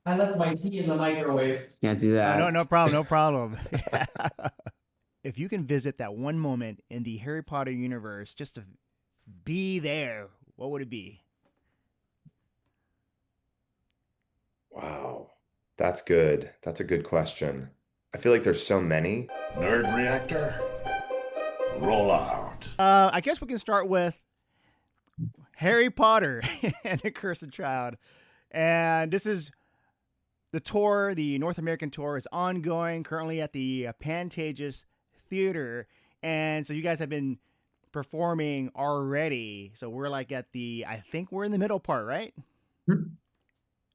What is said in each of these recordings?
I left my tea in the microwave. Can't do Oh, no, that. no problem, no problem. If you can visit that one moment in the Harry Potter universe, just to be there, what would it be? Wow. That's good. That's a good question. I feel like there's so many. Nerd Reactor, roll out. I guess we can start with Harry Potter and the Cursed Child. And this is the tour, the North American tour is ongoing currently at the Pantages Theater. And so you guys have been performing already. So we're like at I think we're in the middle part, right?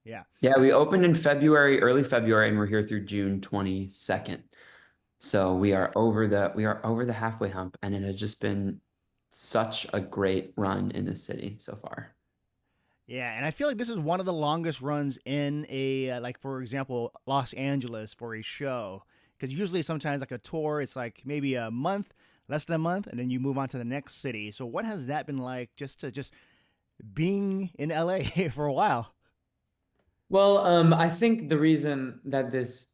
Yeah. Yeah, we opened in February, early February, and we're here through June 22nd. So we are over the halfway hump, and it has just been such a great run in the city so far. Yeah, and I feel like this is one of the longest runs in like, for example, Los Angeles for a show. Because usually sometimes like a tour, it's like maybe a month, less than a month, and then you move on to the next city. So what has that been like just being in LA for a while? Well, I think the reason that this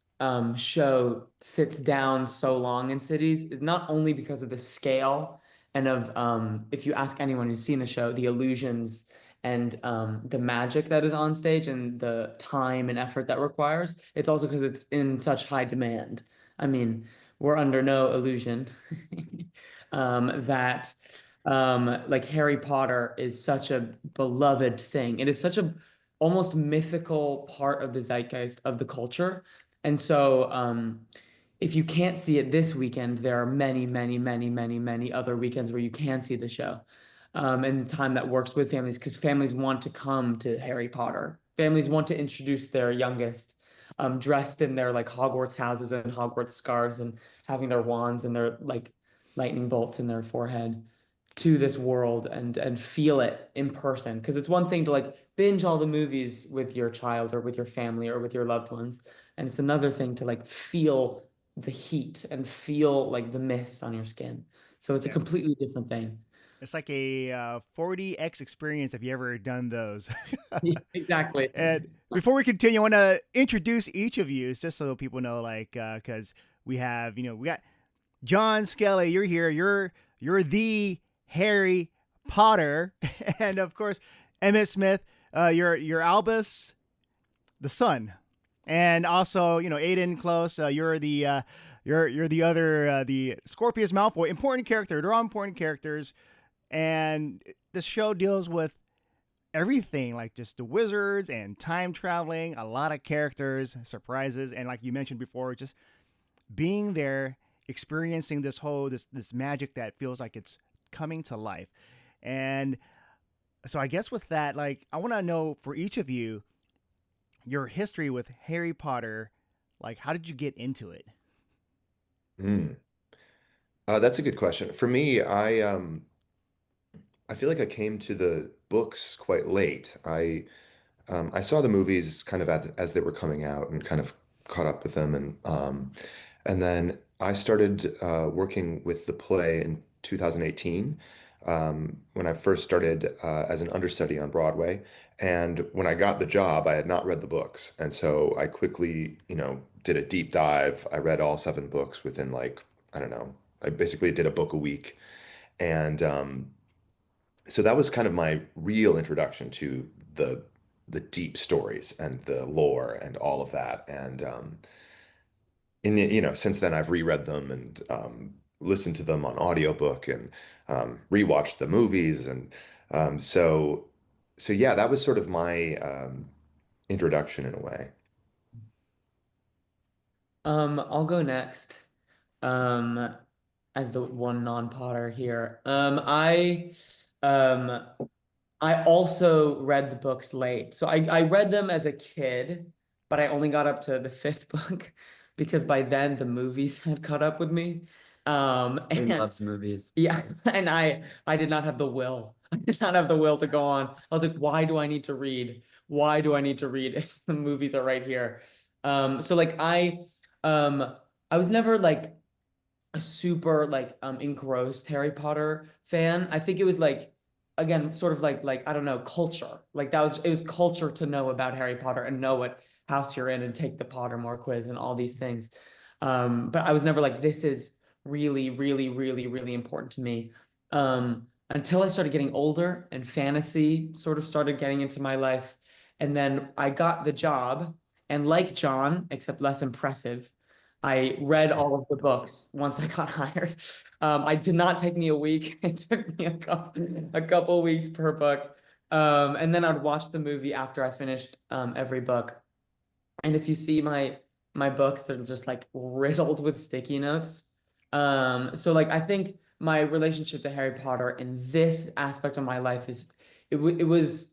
show sits down so long in cities is not only because of the scale and of, if you ask anyone who's seen the show, the illusions and the magic that is on stage and the time and effort that requires. It's also because it's in such high demand. I mean, we're under no illusion that like Harry Potter is such a beloved thing. It is such a almost mythical part of the zeitgeist of the culture. And so if you can't see it this weekend, there are many, many, many, many, many other weekends where you can see the show. And time that works with families, because families want to come to Harry Potter. Families want to introduce their youngest dressed in their like Hogwarts houses and Hogwarts scarves and having their wands and their like lightning bolts in their forehead to this world and feel it in person. Because it's one thing to like binge all the movies with your child or with your family or with your loved ones. And it's another thing to like feel the heat and feel like the mist on your skin. So it's a completely different thing. It's like a 40x experience if you ever done those. Exactly. And before we continue, I want to introduce each of you just so people know, like, because we have, we got John Skelley. You're here. You're the Harry Potter, and of course, Emmet Smith. You're Albus, the son, and also Aidan Close. You're the you're the other the Scorpius Malfoy. Important character. They're all important characters. And the show deals with everything, like just the wizards and time traveling, a lot of characters, surprises, and like you mentioned before, just being there, experiencing this magic that feels like it's coming to life. And so I guess with that, like I want to know for each of you your history with Harry Potter. Like, how did you get into it? Mm. That's a good question. For me, I feel like I came to the books quite late. I saw the movies kind of as they were coming out and kind of caught up with them, and then I started working with the play in 2018 when I first started as an understudy on Broadway. And when I got the job, I had not read the books, and so I quickly, did a deep dive. I read all 7 books within like I don't know. I basically did a book a week, and so that was kind of my real introduction to the deep stories and the lore and all of that. And since then I've reread them and listened to them on audiobook and rewatched the movies and so yeah, that was sort of my introduction in a way. I'll go next. Um, as the one non-Potter here. Um I also read the books late. So I read them as a kid, but I only got up to the fifth book because by then the movies had caught up with me. He And loves movies. yeah, and I did not have the will. I did not have the will to go on. I was like, why do I need to read? Why do I need to read if the movies are right here? So like I was never like a super like engrossed Harry Potter fan. I think it was like again sort of like I don't know, culture. Like it was culture to know about Harry Potter and know what house you're in and take the Pottermore quiz and all these things. But I was never like, this is really, really, really, really important to me. Until I started getting older and fantasy sort of started getting into my life. And then I got the job, and like John, except less impressive, I read all of the books once I got hired. It did not take me a week. It took me a couple weeks per book. And then I'd watch the movie after I finished every book. And if you see my books, they're just like riddled with sticky notes. So like I think my relationship to Harry Potter in this aspect of my life is it was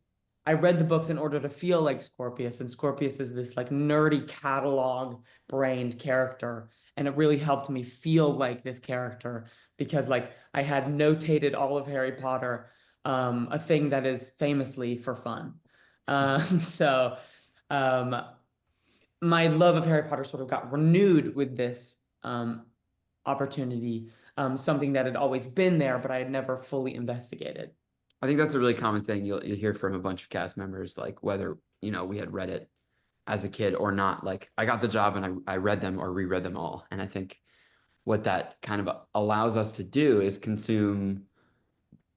I read the books in order to feel like Scorpius, and Scorpius is this like nerdy catalog brained character, and it really helped me feel like this character because like I had notated all of Harry Potter, a thing that is famously for fun. So um, my love of Harry Potter sort of got renewed with this opportunity, something that had always been there, but I had never fully investigated. I think that's a really common thing you'll hear from a bunch of cast members, like whether, we had read it as a kid or not. Like I got the job and I read them or reread them all. And I think what that kind of allows us to do is consume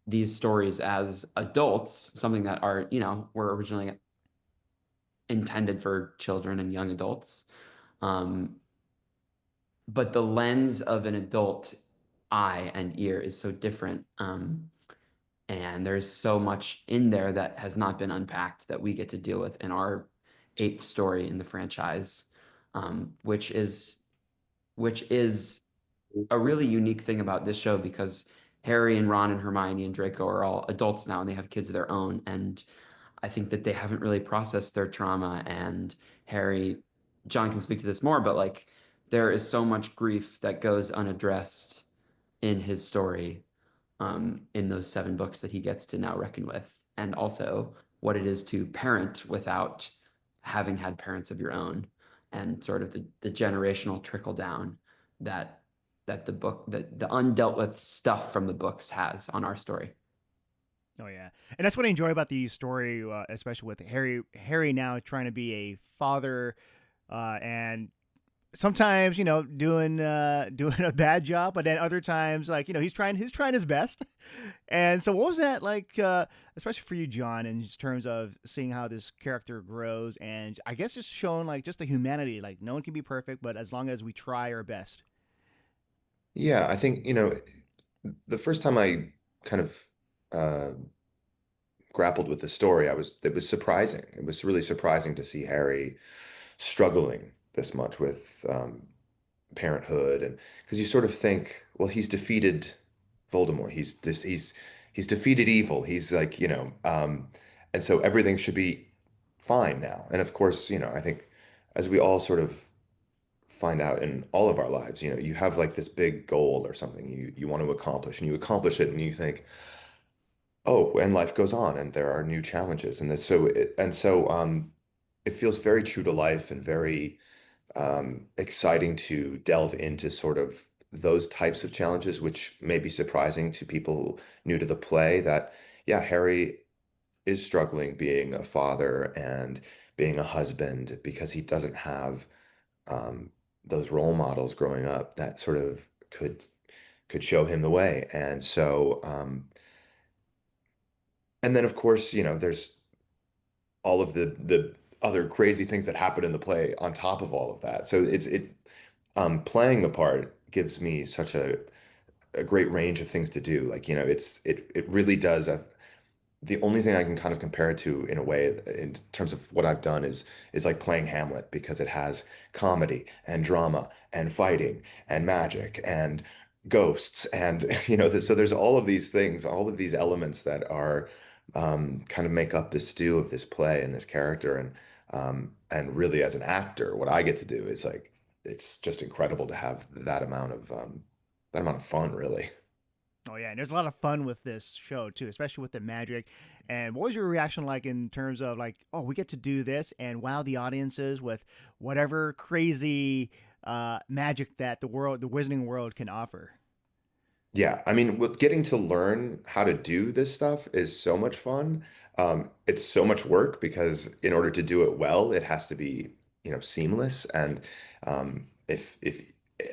these stories as adults, something that are, were originally intended for children and young adults. But the lens of an adult eye and ear is so different. And there's so much in there that has not been unpacked that we get to deal with in our 8th story in the franchise, which is a really unique thing about this show, because Harry and Ron and Hermione and Draco are all adults now and they have kids of their own. And I think that they haven't really processed their trauma. And Harry, John can speak to this more, but like there is so much grief that goes unaddressed in his story, in those 7 books that he gets to now reckon with, and also what it is to parent without having had parents of your own, and sort of the generational trickle down that the book, that the undealt with stuff from the books has on our story. Oh yeah, and that's what I enjoy about the story, especially with Harry now trying to be a father, and sometimes doing a bad job, but then other times like he's trying his best. And so what was that like, especially for you, John, in terms of seeing how this character grows, and I guess just showing like just the humanity, like no one can be perfect, but as long as we try our best. Yeah, I think, the first time I kind of uh, grappled with the story, it was surprising. It was really surprising to see Harry struggling this much with parenthood, and because you sort of think, well, he's defeated Voldemort. He's defeated evil. He's like, and so everything should be fine now. And of course, I think as we all sort of find out in all of our lives, you have like this big goal or something you want to accomplish, and you accomplish it, and you think, oh, and life goes on, and there are new challenges, and it feels very true to life and very exciting to delve into sort of those types of challenges, which may be surprising to people new to the play. That, yeah, Harry is struggling being a father and being a husband because he doesn't have those role models growing up that sort of could show him the way. And so, and then of course, there's all of the other crazy things that happen in the play on top of all of that. So playing the part gives me such a great range of things to do. Like, it really does. The only thing I can kind of compare it to in a way in terms of what I've done is like playing Hamlet, because it has comedy and drama and fighting and magic and ghosts, and so there's all of these things, all of these elements that are kind of make up the stew of this play and this character. And really, as an actor, what I get to do is like, it's just incredible to have that amount of fun, really. Oh yeah, and there's a lot of fun with this show too, especially with the magic. And what was your reaction like in terms of like, oh, we get to do this and wow the audiences with whatever crazy magic that the Wizarding world can offer? Yeah, I mean, with getting to learn how to do this stuff is so much fun. It's so much work because in order to do it well, it has to be seamless. And if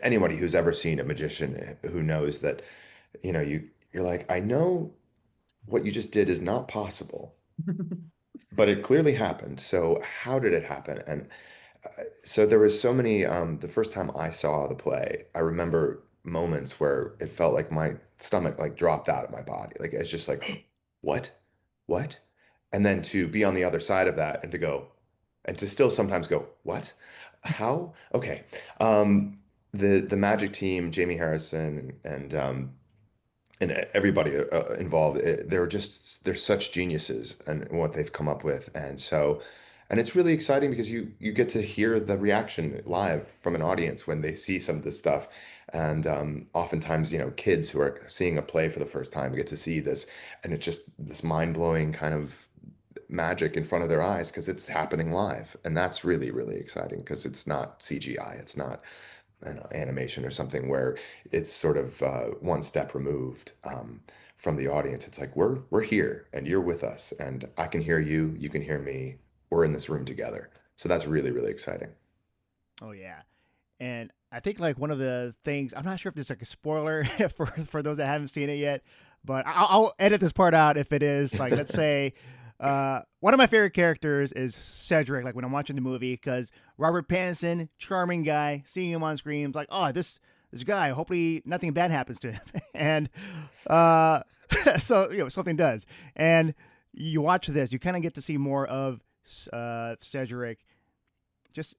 anybody who's ever seen a magician who knows that, you're like, I know what you just did is not possible, but it clearly happened. So how did it happen? And so there was so many, the first time I saw the play, I remember moments where it felt like my stomach like dropped out of my body. Like it's just like, what? What? And then to be on the other side of that and to go, and to still sometimes go, what? How? Okay. The Magic team, Jamie Harrison and everybody involved, they're such geniuses and what they've come up with. And so, and it's really exciting because you get to hear the reaction live from an audience when they see some of this stuff. And oftentimes, kids who are seeing a play for the first time get to see this, and it's just this mind-blowing kind of magic in front of their eyes because it's happening live. And that's really, really exciting because it's not CGI, it's not animation or something where it's sort of one step removed from the audience. It's like we're here and you're with us, and I can hear you, you can hear me. We're in this room together. So that's really, really exciting. Oh yeah, and I think like one of the things, I'm not sure if there's like a spoiler for those that haven't seen it yet, but I'll edit this part out if it is. Like, let's say one of my favorite characters is Cedric. Like when I'm watching the movie, because Robert Pattinson, charming guy, seeing him on screen, like, oh, this guy, hopefully nothing bad happens to him, and so something does, and you watch this, you kind of get to see more of Cedric, just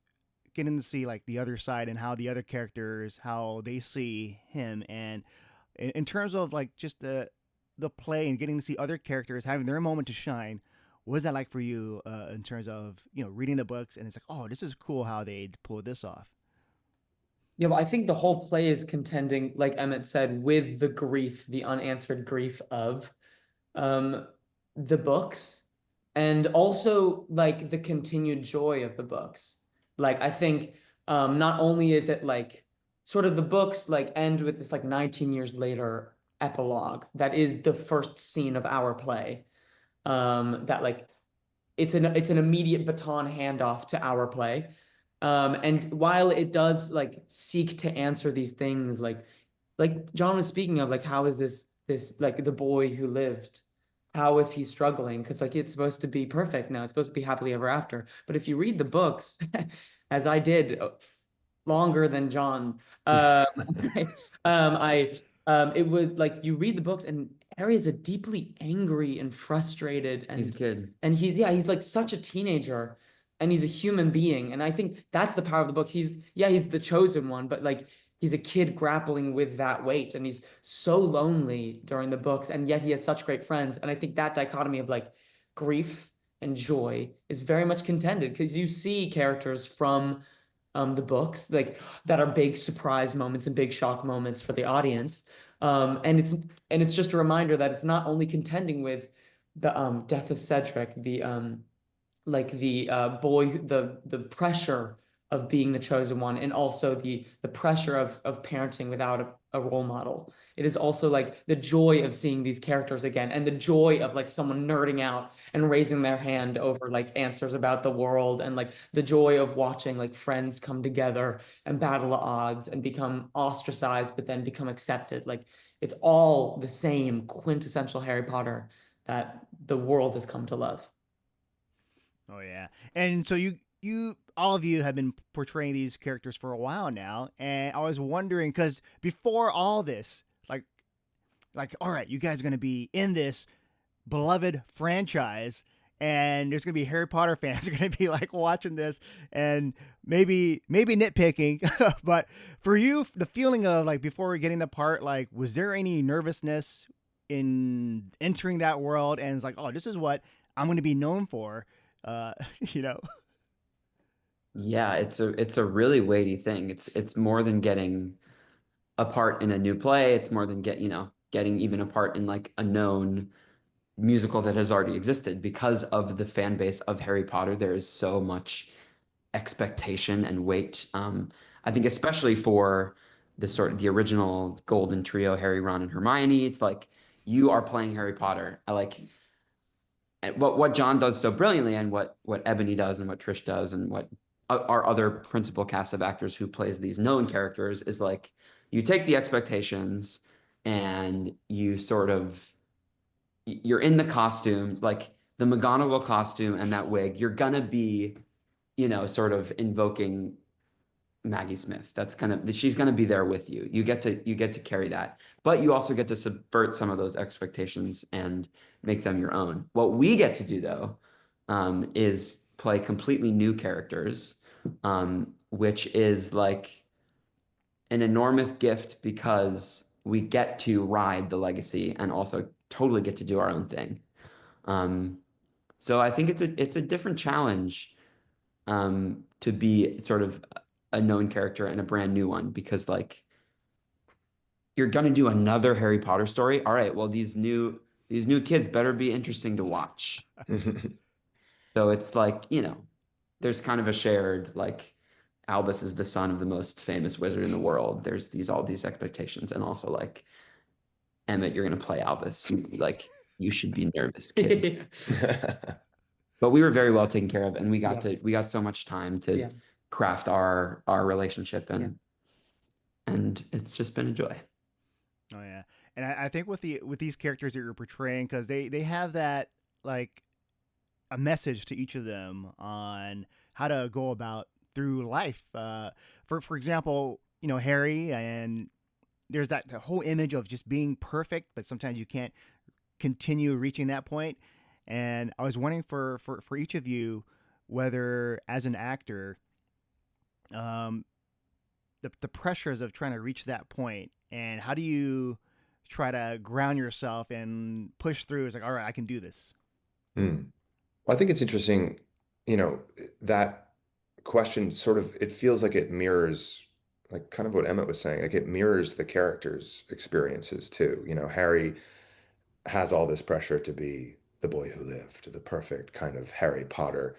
getting to see like the other side and how the other characters, how they see him. And in terms of like just the play and getting to see other characters having their moment to shine, what was that like for you in terms of reading the books and it's like, oh, this is cool how they pulled this off? Yeah, well, I think the whole play is contending, like Emmett said, with the grief, the unanswered grief of the books, and also like the continued joy of the books. Like I think not only is it like sort of the books like end with this like 19 years later epilogue that is the first scene of our play, that like it's an immediate baton handoff to our play. And while it does like seek to answer these things, like John was speaking of, like how is this like the boy who lived, how is he struggling? Because like it's supposed to be perfect now, it's supposed to be happily ever after. But if you read the books, as I did, longer than John, it would like you read the books and Harry is a deeply angry and frustrated, and He's a kid. and he's like such a teenager, and he's a human being. And I think that's the power of the book. He's the chosen one, but like he's a kid grappling with that weight, and he's so lonely during the books, and yet he has such great friends. And I think that dichotomy of like grief and joy is very much contended, because you see characters from the books like that are big surprise moments and big shock moments for the audience. And it's just a reminder that it's not only contending with the death of Cedric, the boy, the pressure of being the chosen one, and also the pressure of parenting without a role model. It is also like the joy of seeing these characters again, and the joy of like someone nerding out and raising their hand over like answers about the world, and like the joy of watching like friends come together and battle the odds and become ostracized but then become accepted. Like it's all the same quintessential Harry Potter that the world has come to love. Oh yeah. And so you all of you have been portraying these characters for a while now, and I was wondering, because before all this, like all right, you guys are going to be in this beloved franchise, and there's going to be Harry Potter fans are going to be like watching this and maybe nitpicking. But for you, the feeling of like before getting the part, like was there any nervousness in entering that world, and it's like, oh, this is what I'm going to be known for? Yeah, it's a really weighty thing. It's more than getting a part in a new play. It's more than getting even a part in like a known musical that has already existed. Because of the fan base of Harry Potter, there is so much expectation and weight. I think especially for the original Golden Trio, Harry, Ron, and Hermione, it's like you are playing Harry Potter. I like what John does so brilliantly, and what Ebony does, and what Trish does, and what our other principal cast of actors who plays these known characters is like, you take the expectations and you sort of, you're in the costumes, like the McGonagall costume and that wig, you're gonna be, you know, sort of invoking Maggie Smith. She's gonna be there with you. You get to carry that, but you also get to subvert some of those expectations and make them your own. What we get to do though, is play completely new characters, which is like an enormous gift because we get to ride the legacy and also totally get to do our own thing. So I think it's a different challenge, to be sort of a known character and a brand new one, because like you're gonna do another Harry Potter story. All right, well, these new kids better be interesting to watch. So it's like, you know, there's kind of a shared, like, Albus is the son of the most famous wizard in the world. There's all these expectations, and also like, Emmet, you're gonna play Albus. Like, you should be nervous, kid. But we were very well taken care of, and we got so much time to craft our relationship, and it's just been a joy. Oh yeah, and I think with these characters that you're portraying, because they have that, like, a message to each of them on how to go about through life. For example, you know, Harry, and there's that whole image of just being perfect, but sometimes you can't continue reaching that point. And I was wondering for each of you, whether as an actor, the pressures of trying to reach that point, and how do you try to ground yourself and push through? It's like, all right, I can do this. Well, I think it's interesting, you know, that question sort of, it feels like it mirrors, like, kind of what Emmett was saying, like it mirrors the characters' experiences too. You know, Harry has all this pressure to be the boy who lived, the perfect kind of Harry Potter.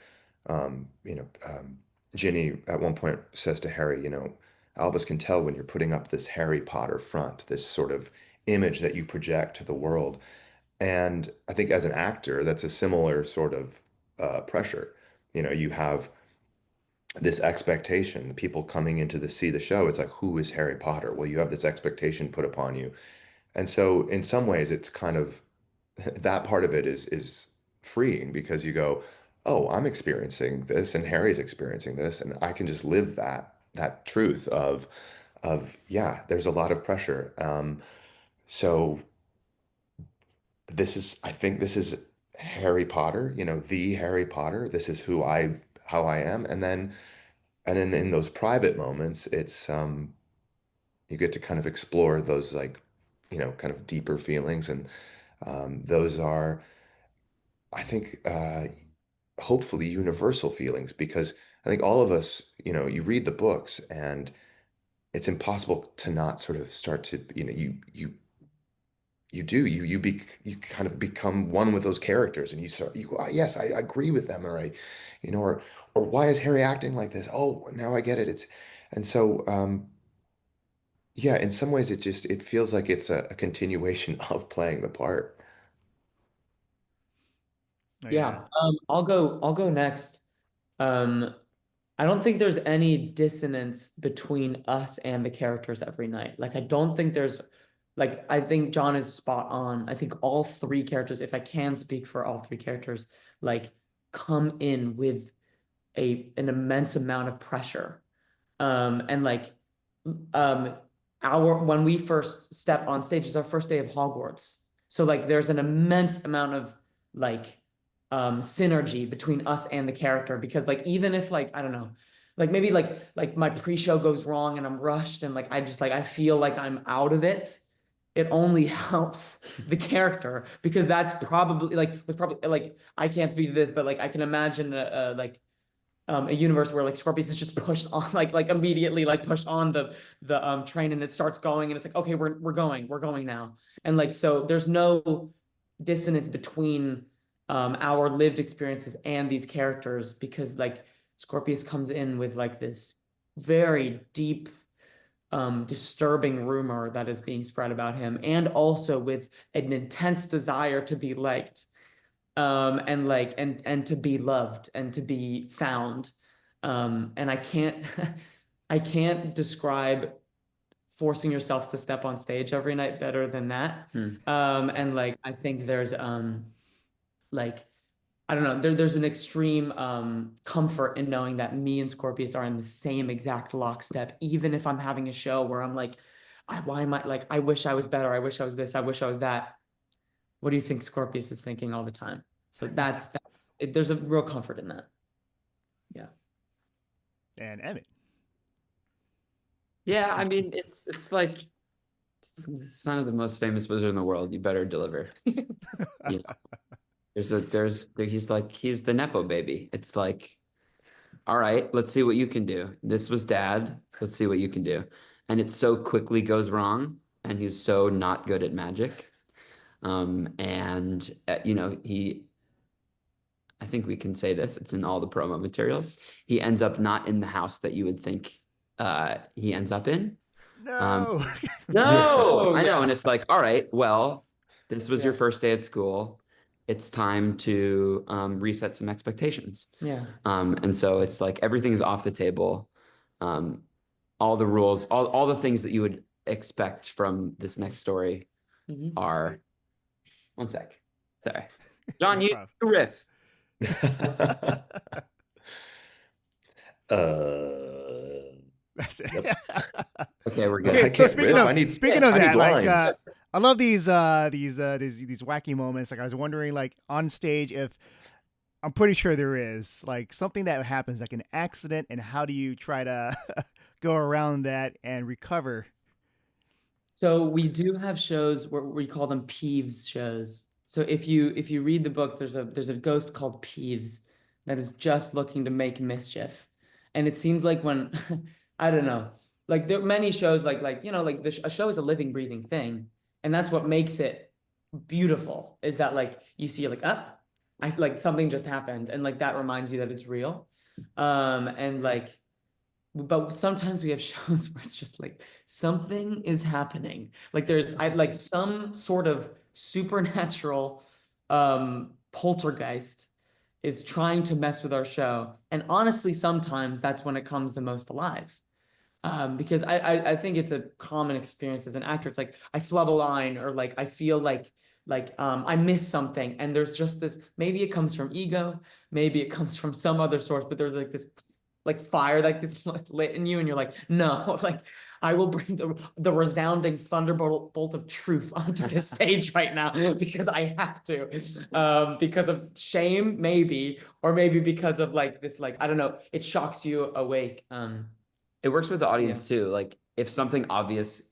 Ginny at one point says to Harry, you know, Albus can tell when you're putting up this Harry Potter front, this sort of image that you project to the world. And I think as an actor, that's a similar sort of pressure. You know, you have this expectation, people coming into see the show. It's like, who is Harry Potter? Well, you have this expectation put upon you. And so in some ways, it's kind of, that part of it is freeing, because you go, oh, I'm experiencing this and Harry's experiencing this, and I can just live that truth of yeah, there's a lot of pressure. So I think this is Harry Potter, you know, the Harry Potter. This is how I am. And then in those private moments, it's you get to kind of explore those, like, you know, kind of deeper feelings, and those are, I think, hopefully universal feelings, because I think all of us, you know, you read the books and it's impossible to not sort of start to, you know, you kind of become one with those characters, and yes, I agree with them, or you know, or why is Harry acting like this? Oh, now I get it. And so, yeah, in some ways it feels like it's a continuation of playing the part. Oh, Yeah. I'll go next. I don't think there's any dissonance between us and the characters every night. Like, I don't think there's, like, I think John is spot on. I think all three characters, if I can speak for all three characters, like, come in with an immense amount of pressure. And like, when we first step on stage is our first day of Hogwarts. So like, there's an immense amount of, like, synergy between us and the character, because like, even if, like, I don't know, like maybe like my pre-show goes wrong and I'm rushed and like I feel like I'm out of it, it only helps the character, because that's probably like I can't speak to this, but like I can imagine a universe where like Scorpius is just pushed on, like immediately, like pushed on the train, and it starts going, and it's like, okay, we're going now, and like, so there's no dissonance between our lived experiences and these characters, because like Scorpius comes in with like this very deep, disturbing rumor that is being spread about him, and also with an intense desire to be liked, and like, and to be loved and to be found. And I can't I can't describe forcing yourself to step on stage every night better than that. And like I think there's like I don't know, there's an extreme comfort in knowing that me and Scorpius are in the same exact lockstep, even if I'm having a show where I'm like, why am I like, I wish I was better, I wish I was this, I wish I was that. What do you think Scorpius is thinking all the time? So that's it, there's a real comfort in that. Yeah. And Emmett. Yeah, I mean, it's like son of the most famous wizard in the world. You better deliver. You know, he's the Nepo baby. It's like, all right, let's see what you can do. This was dad. Let's see what you can do. And it so quickly goes wrong, and he's so not good at magic. You know, I think we can say this, it's in all the promo materials. He ends up not in the house that you would think he ends up in. No. No, I know. And it's like, all right, well, this was your first day at school. It's time to reset some expectations. Yeah. And so it's like everything is off the table. All the rules, all the things that you would expect from this next story are. One sec. Sorry. John, you riff. Yep. Okay, we're good. Okay, so speaking of I that, need like lines. I love these wacky moments. Like I was wondering, like on stage, if I'm pretty sure there is like something that happens, like an accident, and how do you try to go around that and recover? So we do have shows where we call them Peeves shows. So if you read the books, there's a ghost called Peeves that is just looking to make mischief. And it seems like when I don't know, like there are many shows like you know, like a show is a living, breathing thing. And that's what makes it beautiful, is that like you see like, I like something just happened, and like that reminds you that it's real. And like but sometimes we have shows where it's just like something is happening. Like there's like some sort of supernatural poltergeist is trying to mess with our show. And honestly, sometimes that's when it comes the most alive. Because I think it's a common experience as an actor. It's like I flub a line, or like I feel like I miss something, and there's just this, maybe it comes from ego, maybe it comes from some other source, but there's like this like fire that gets lit in you, and you're like, no, like I will bring the resounding thunderbolt of truth onto this stage right now because I have to, because of shame, maybe, or maybe because of like this, like, I don't know, it shocks you awake. It works with the audience too. Like if something obvious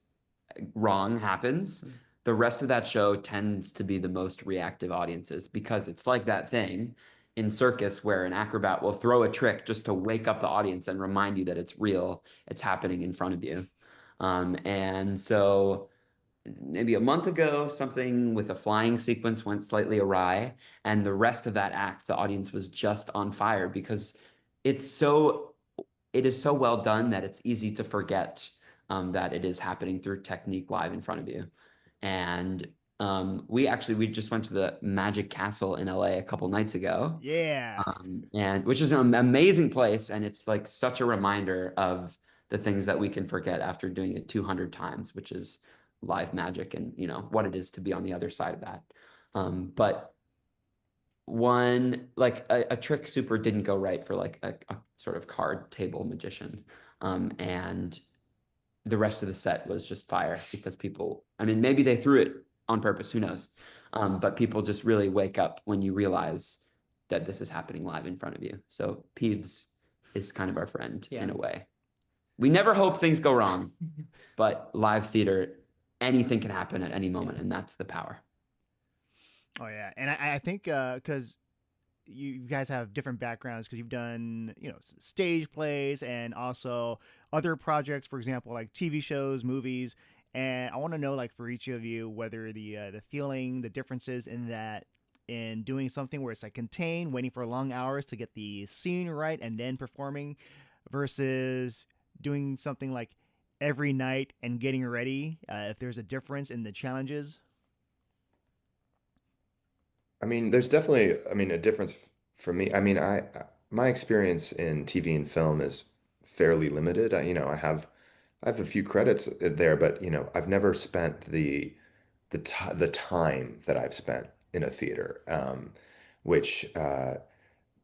wrong happens, the rest of that show tends to be the most reactive audiences, because it's like that thing in circus where an acrobat will throw a trick just to wake up the audience and remind you that it's real, it's happening in front of you. And so maybe a month ago, something with a flying sequence went slightly awry, and the rest of that act, the audience was just on fire, because it is so well done that it's easy to forget that it is happening through technique live in front of you. And we just went to the Magic Castle in LA a couple nights ago. Yeah. And which is an amazing place, and it's like such a reminder of the things that we can forget after doing it 200 times, which is live magic, and you know what it is to be on the other side of that. But one, like a trick super didn't go right for like a sort of card table magician, and the rest of the set was just fire, because people, I mean, maybe they threw it on purpose, who knows, but people just really wake up when you realize that this is happening live in front of you. So Peeves is kind of our friend in a way. We never hope things go wrong, but live theater, anything can happen at any moment, and that's the power. Oh yeah, and I think because you guys have different backgrounds, because you've done, you know, stage plays and also other projects, for example, like TV shows, movies, and I want to know, like, for each of you, whether the feeling, the differences in that, in doing something where it's like contained, waiting for long hours to get the scene right, and then performing, versus doing something like every night and getting ready, if there's a difference in the challenges. I mean, there's definitely, I mean, a difference for me. I mean, my experience in TV and film is fairly limited. I have a few credits there, but I've never spent the time that I've spent in a theater, which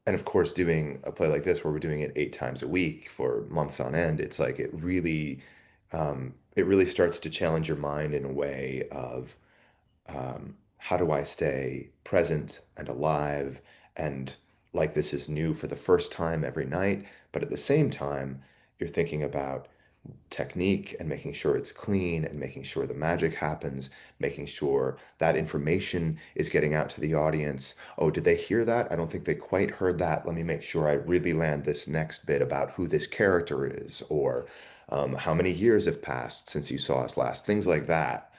and of course, doing a play like this where we're doing it 8 times a week for months on end, it's like it really starts to challenge your mind in a way of how do I stay present and alive and like this is new for the first time every night, but at the same time, you're thinking about technique and making sure it's clean and making sure the magic happens, making sure that information is getting out to the audience. Oh, did they hear that? I don't think they quite heard that. Let me make sure I really land this next bit about who this character is, or how many years have passed since you saw us last, things like that.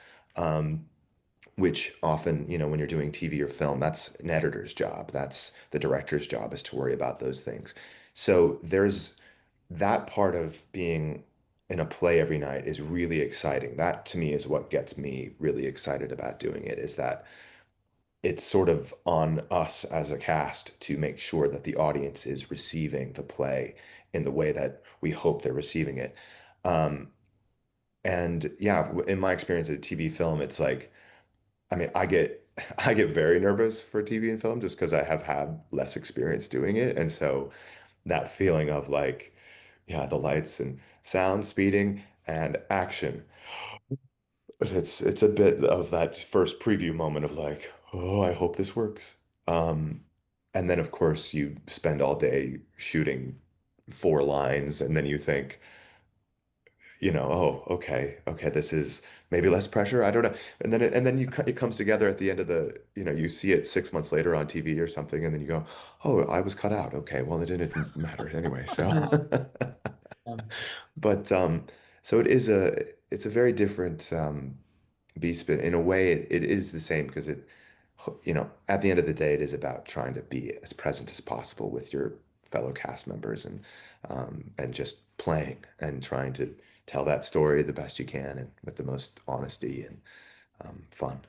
Which often, when you're doing TV or film, that's an editor's job. That's the director's job, is to worry about those things. So there's that part of being in a play every night is really exciting. That to me is what gets me really excited about doing it, is that it's sort of on us as a cast to make sure that the audience is receiving the play in the way that we hope they're receiving it. Um, and yeah, in my experience at TV film, it's like, I mean, I get very nervous for TV and film just because I have had less experience doing it. And so that feeling of like, yeah, the lights and sound, speeding, and action. But it's a bit of that first preview moment of like, oh, I hope this works. Um, and then of course you spend all day shooting 4 lines, and then you think, oh, okay, this is maybe less pressure. I don't know. And then it comes together at the end of you see it 6 months later on TV or something, and then you go, oh, I was cut out. Okay, well, it didn't matter anyway. So, Um, but so it's a very different beast, but in a way, it is the same because at the end of the day, it is about trying to be as present as possible with your fellow cast members and just playing and trying to tell that story the best you can and with the most honesty and fun.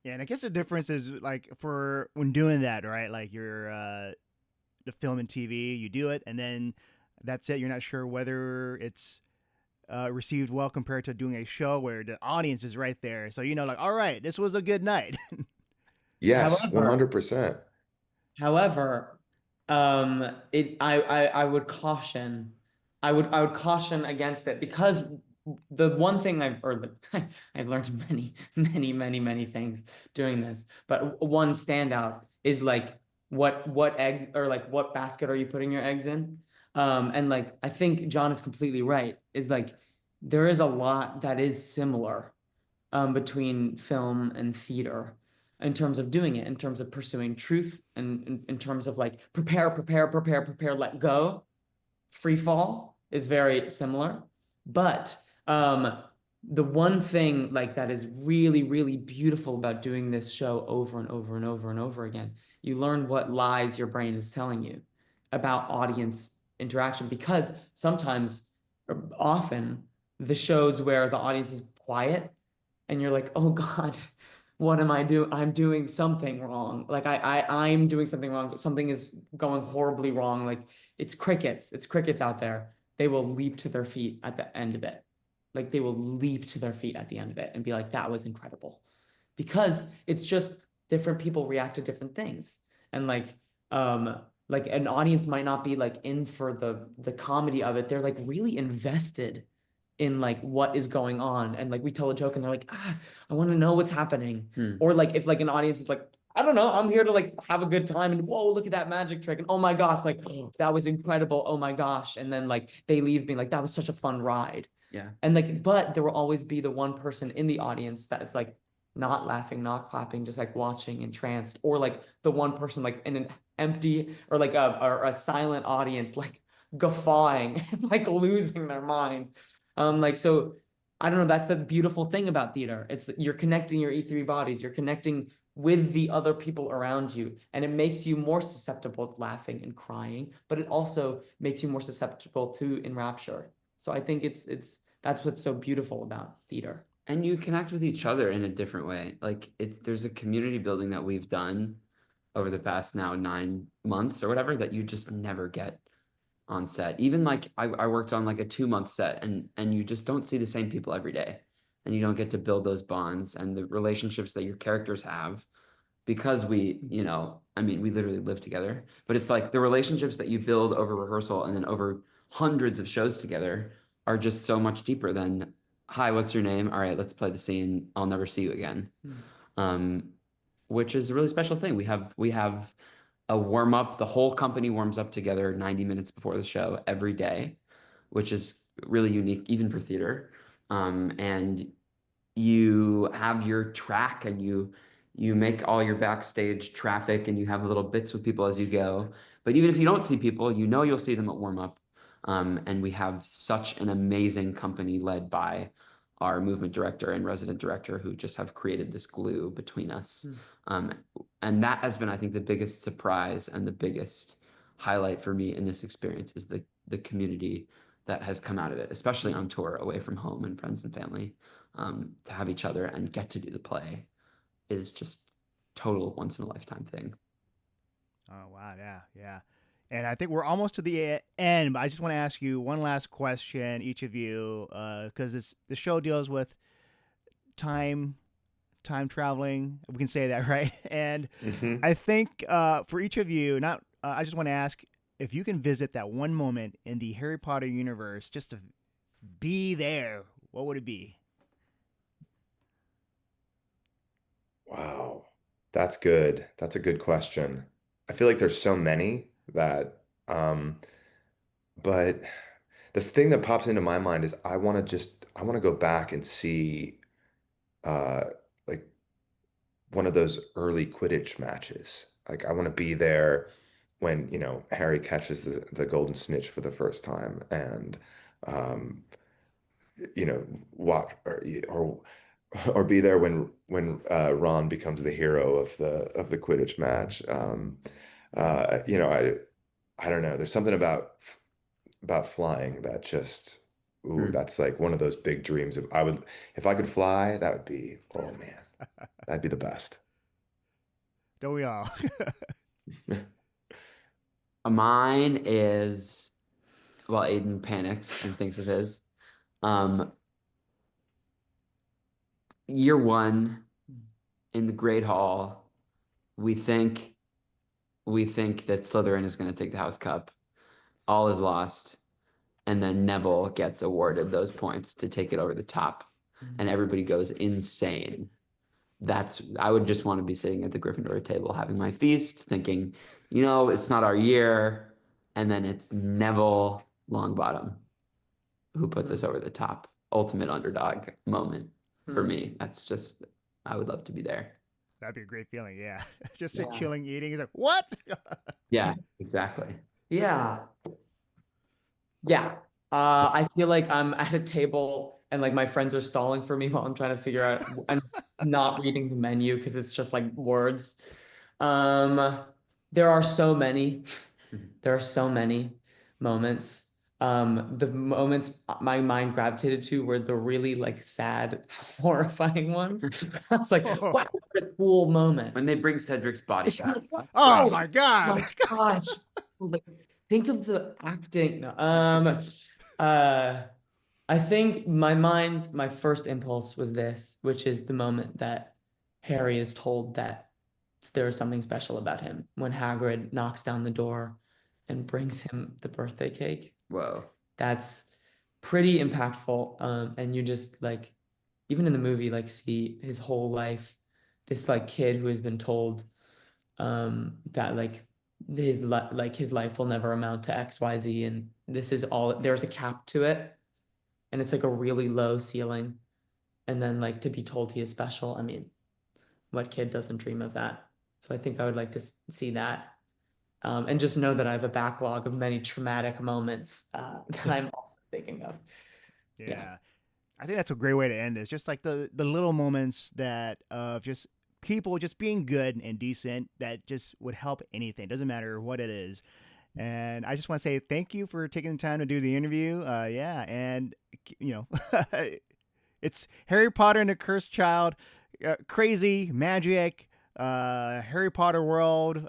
Yeah, and I guess the difference is like for when doing that, right? Like you're the film and TV, you do it, and then that's it. You're not sure whether it's received well compared to doing a show where the audience is right there. So like, all right, this was a good night. Yes, However, 100%. However, I would caution, I would caution against it because the one thing I've learned many things doing this, but one standout is like what eggs or like what basket are you putting your eggs in? And like I think John is completely right. Is like there is a lot that is similar between film and theater in terms of doing it, in terms of pursuing truth, and in terms of like prepare, let go, free fall is very similar. But the one thing like that is really beautiful about doing this show over and over and over and over again, you learn what lies your brain is telling you about audience interaction, because sometimes or often the shows where the audience is quiet and you're like, oh God, what am I doing? I'm doing something wrong. Like I'm doing something wrong. Something is going horribly wrong. Like it's crickets out there. They will leap to their feet at the end of it. Like they will leap to their feet at the end of it and be like, that was incredible. Because it's just different people react to different things. And like an audience might not be like in for the comedy of it. They're like really invested in like what is going on, and like we tell a joke and they're like, I want to know what's happening. Or like if like an audience is like, I don't know, I'm here to like have a good time, and whoa, look at that magic trick, and oh my gosh, like that was incredible, oh my gosh, and then like they leave being like, that was such a fun ride. Yeah. And like, but there will always be the one person in the audience that is like not laughing, not clapping, just like watching entranced, or like the one person like in an empty or like a silent audience like guffawing and like losing their mind. Like, so I don't know, that's the beautiful thing about theater. It's that you're connecting your E3 bodies, you're connecting with the other people around you, and it makes you more susceptible to laughing and crying, but it also makes you more susceptible to enrapture. So I think that's what's so beautiful about theater. And you connect with each other in a different way. Like there's a community building that we've done over the past now 9 months or whatever that you just never get on set. Even like I worked on like a 2 month set, and you just don't see the same people every day, and you don't get to build those bonds and the relationships that your characters have, because we, I mean, we literally live together, but it's like the relationships that you build over rehearsal and then over hundreds of shows together are just so much deeper than, hi, what's your name? All right, let's play the scene. I'll never see you again. Which is a really special thing. We have a warm up. The whole company warms up together 90 minutes before the show every day, which is really unique even for theater. And you have your track, and you make all your backstage traffic, and you have little bits with people as you go. But even if you don't see people, you'll see them at warm up. And we have such an amazing company led by our movement director and resident director, who just have created this glue between us. And that has been, I think, the biggest surprise and the biggest highlight for me in this experience is the community that has come out of it, especially on tour away from home and friends and family. To have each other and get to do the play is just total once in a lifetime thing. Oh, wow. Yeah. And I think we're almost to the end, but I just want to ask you one last question, each of you, because the show deals with time traveling. We can say that, right? And I think for each of you, I just want to ask if you can visit that one moment in the Harry Potter universe, just to be there, what would it be? Wow, that's good. That's a good question. I feel like there's so many that, but the thing that pops into my mind is I want to go back and see, uh, like one of those early Quidditch matches. Like I want to be there when, Harry catches the golden snitch for the first time, and, um, watch or be there when Ron becomes the hero of the Quidditch match. I don't know. There's something about flying that just, ooh, that's like one of those big dreams. If I could fly, that would be, oh man, that'd be the best. Don't we all? Mine is, well, Aidan panics and thinks it is. Year one in the Great Hall, we think that Slytherin is going to take the House Cup. All is lost. And then Neville gets awarded those points to take it over the top. And everybody goes insane. I would just want to be sitting at the Gryffindor table having my feast, thinking, it's not our year. And then it's Neville Longbottom who puts us over the top. Ultimate underdog moment for me. That's just, I would love to be there. That'd be a great feeling. Yeah. Just chilling, eating. He's like, what? Yeah, exactly. Yeah. I feel like I'm at a table and like my friends are stalling for me while I'm trying to figure out and not reading the menu because it's just like words. There are so many. There are so many moments. The moments my mind gravitated to were the really like sad, horrifying ones. I was like, wow, what a cool moment. When they bring Cedric's body back. Oh my God. My gosh. Like, think of the acting. No, I think my first impulse was this, which is the moment that Harry is told that there is something special about him when Hagrid knocks down the door and brings him the birthday cake. Whoa. That's pretty impactful. And you just like, even in the movie, like see his whole life, this like kid who has been told that like his life will never amount to XYZ, and this is all, there's a cap to it, and it's like a really low ceiling, and then like to be told he is special. I mean, what kid doesn't dream of that? So I think I would like to see that, and just know that I have a backlog of many traumatic moments that I'm also thinking of. Yeah. I think that's a great way to end this. Just like the little moments that of just people just being good and decent, that just would help anything. Doesn't matter what it is. And I just want to say thank you for taking the time to do the interview. And it's Harry Potter and the Cursed Child, crazy magic, Harry Potter world,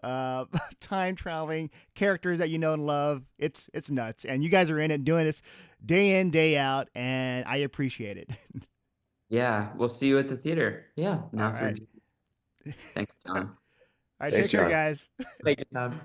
time traveling characters that you know and love. It's nuts, and you guys are in it, doing this day in, day out, and I appreciate it. Yeah, we'll see you at the theater. Yeah, now All through. right. Thanks, John. All right, Thanks, take care, John. guys. Take your time.